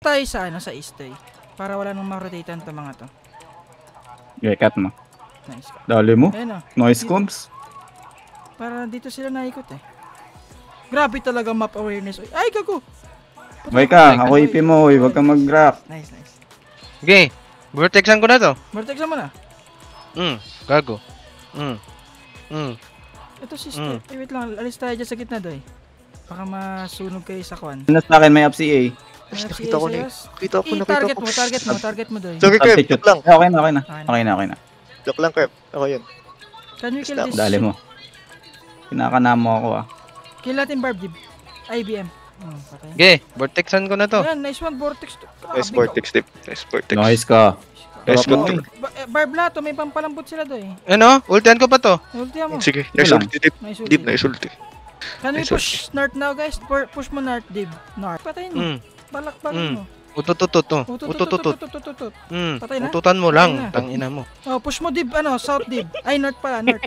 tayo sa ano, sa east eh. Para wala nang ma-rotatean to mga to. Okay, cut mo. Nice. Dali mo. Ayun o. Noise comms. Para dito sila naikot eh. Grabe talaga map awareness. Ay, gago! Boy ka, ako IP mo, huwag kang mag-grab. Nice, nice. Okay, vortexan ko na to. Vortexan mo na. Gago. Ito si Steve. Eh, wait lang. Alis tayo dyan sa gitna doy. Baka masunog kayo sa kwan. Ano sa akin, may FCA. Nakita ko na eh. Nakita ko, Target nakita ko. mo, target mo doy. Sorry, Kreb. Joke lang. Okay na, okay na. Okay na, okay na. Joke lang, Kreb. Ako yun. Can we kill Stop. this? Dali mo. Kinakana mo ako ah. Kill natin Barb Dib. IBM. Patay. Okay, vortexan ko na to. Ayan, nice one, Vortex. Nice vortex, Dip. Nice vortex. Noise ka. Nice Sarap mo, good. Barb lato, may pampalambot sila doy. Ano? Ultian ko pa to. Ultiya mo. Sige, nice lang. ulti, Dip. Nice Dip, ulti. nice ulti. Can we Nice push north now guys? Push mo north, Dib. North. Patayin mo. Balak-balak mo. Utututut. Utututut. Patay na? Ututan mo Patay lang. na. Tangina mo. Oh, push mo Dib, ano, south Dib. Ay, north pala, north.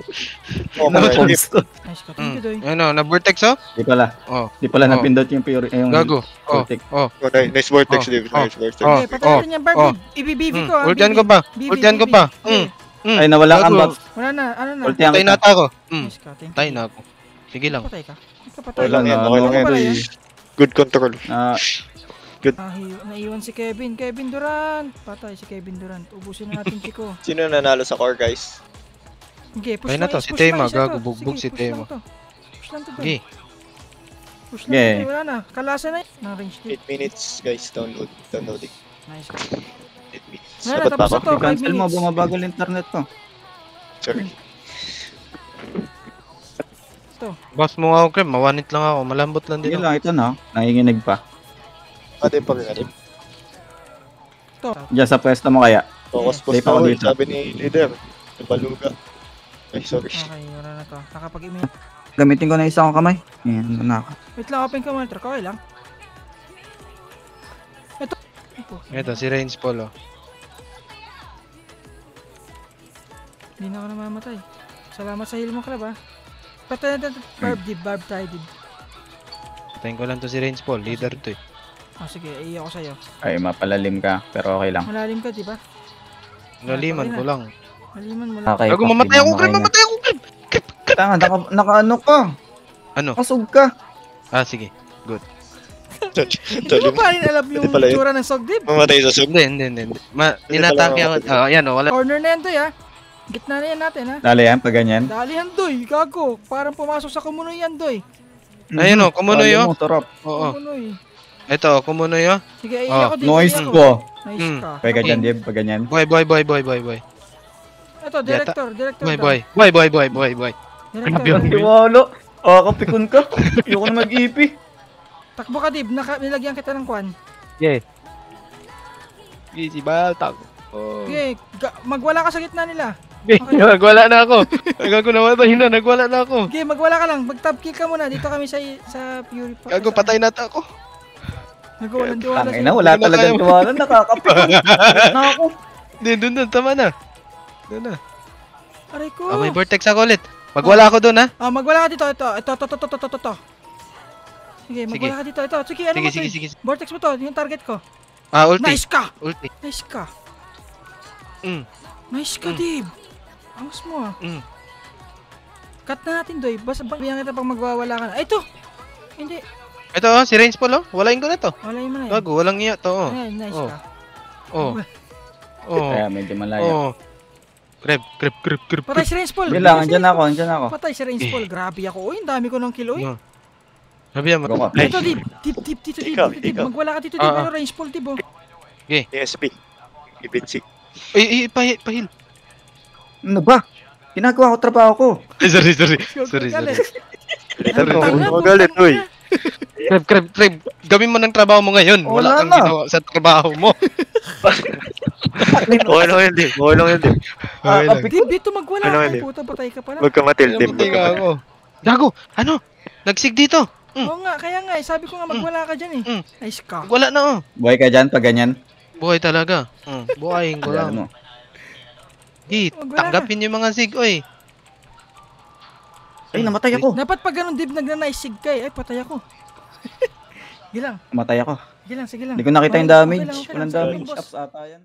Oh, Noise Dip. comms. Nice ka, thank you doy. Ano, na-vortex oh? Di pala. Oh. Di pala Oh. napindot yung pure. Yung Gago. Oh. vortex. Oh. Oh, nice vortex, Dip. Nice vortex. Oh. Okay, patay natin yan, Barb Oh. Dib. IBBV ko, Ultian ko pa. BB, Ultian ko BB. pa. Okay. Ay, nawala kang Gago. buff. Wala na, ano na. Ulti ang Patay na kita. ako. Nice ka, thank you. Patay na ako. Sige lang. Patay ka. Patay Okay lang yan, Ano, okay lang ano pala yan. yan? Good control. Naiwan si Kevin. Kevin Durant. Patay si Kevin Durant. Ubusin na natin Chico. Sino nanalo sa core, guys? Okay, push Ayun na lang, to, push si lang Tema, isa to. gago, bugbog Sige, si push lang Tema. to. Push lang to. Sige. Push lang Okay. to. Wala na. Kalasa na yun. Nang range dip. 8 minutes, guys. Downloading. Nice. 8 minutes. Wala na, Sabat pa tapos ako? na to. 5 I-cancel mo, minutes. bumabagal internet to. Sorry. Boss mo ako, Krem. Mawanit lang ako. Malambot lang din Yun ako. lang, ito no. Nanginginig pa. Ate pa rin. To. Diyan sa pwesto mo kaya. Focus Stay post pa ako na ako, dito. sabi ni leader. Nabaluga. Ay, sorry. Okay, wala na to. Nakapag-email. Gamitin ko na isa kong kamay. Ayan, ano na ako. Wait lang, open ka monitor. Okay lang. Ito. Ito, si Range Polo. Hindi na ako namamatay. Salamat sa heal mo, Krab, ha. Patay natin. Barb dib. Barb tayo dib. Patayin ko lang to si Range Paul. Leader to eh. Oh, sige. Iyo ako sa'yo. Ay, mapalalim ka. Pero okay lang. Malalim ka, di ba? Naliman ko lang. Maliman mo lang. Okay. Gago, mamatay ako, Krem. Mamatay ako, Krem. Tanga, naka-ano ka. Ano? Kasug ka. Ah, sige. Hindi mo pa rin alam yung Hindi pala yun. itsura ng Sogdib. Mamatay sa sub. Hindi. Ninatake ako. Ayan o, wala. Corner na yan, Doy, ha. Gitna na yan natin, ha. Dali yan, pag ganyan. Dalihan, Doy. Gago. Parang pumasok sa kumunoy yan, Doy. Ayun o, kumunoy Dali o. mo, Torop. Oo. Kumunoy. Ito, kumunoy o. Sige, iyo Oh, ako dito. Noise iyo ako. ko. Nice ka. Pwede ka dyan, Dib, pag ganyan. Boy. Ito, director. Director. Boy. Director. Iwalo. Kakapikon ka. Ayoko na mag-ipi. Takbo ka, Dib. Nilagyan kita ng kwan. Yeah. Easy batang. Oh. Okay, magwala ka sa gitna nila. Nagwala na ako. Gago namatay na, nagwala na ako. Okay, magwala ka lang. Mag-tab kill ka muna. Dito kami sa Fury Park. Gago, patay na ako. Nagwalang diwala Tangin na, wala Hindi na talagang kaya- tuwalan. Nakakapikon. Na ako. Hindi, doon, tama na. Doon na. Aray ko. May vortex ako ulit. Magwala ako doon ha. Magwala ka dito. Ito. Sige, magwala ka dito. Ito. Sige, ano mo to? Sige. Vortex mo to. Yung target ko. Ah, ulti. Nice ka. Ulti. Nice ka. Mm. Nice ka, Dib. Angas mo, ah. Mm. Cut na natin, Doy. Basta bigyan kita pang magwawala ka na. Ay, ito. Hindi. Ito oh, si Range Paul oh. Walain ko na to. Wala mo na yan. Gago, walang iya to oh. Ayan, nice Oh. ka. Oh. Oh. Kaya medyo malayo. Oh. Crep. Patay si Range Paul. Hindi lang, andyan ako. Patay si Range Paul. Grabe ako. Uy, ang dami ko ng kill, uy. No. Sabi yan, Go ka. Ito, Dib. Dib. Ikaw. Magwala ka dito, Dib. Ah, Ano, Range Paul, Dib, oh. ESP. Ibitsik. Pahil. Ano ba? Ginagawa ko trabaho ko. Sorry. Galit. Magalit, uy. Crep. Gawin mo ng trabaho mo ngayon. Wala Wala kang na. ginawa sa trabaho mo. Okay lang yun, Dip. Okay lang yun, Dip. Okay lang. Dib, dito magwala Ano, ka. hindi? Puta, patay ka pala. Huwag ka matil, Dip. Namatay nga ako. Gago, ano? Nagsig dito. Oo nga, kaya nga, sabi ko nga magwala ka dyan, eh. Nice ka. Wala na oh. Buhay ka dyan pag ganyan. Buhay talaga. Buhayin ko Alam lang. mo. Di, Wala tanggapin yung mga sig, oy. Ay, namatay ako. Dapat pag ganun, Dib, nagnanaisig ka, eh. Ay, patay ako. Sige lang. Matay ako. Sige lang, sige lang. Hindi ko nakita yung Okay, damage. okay lang, Walang sige lang, damage boss. ups ata yan.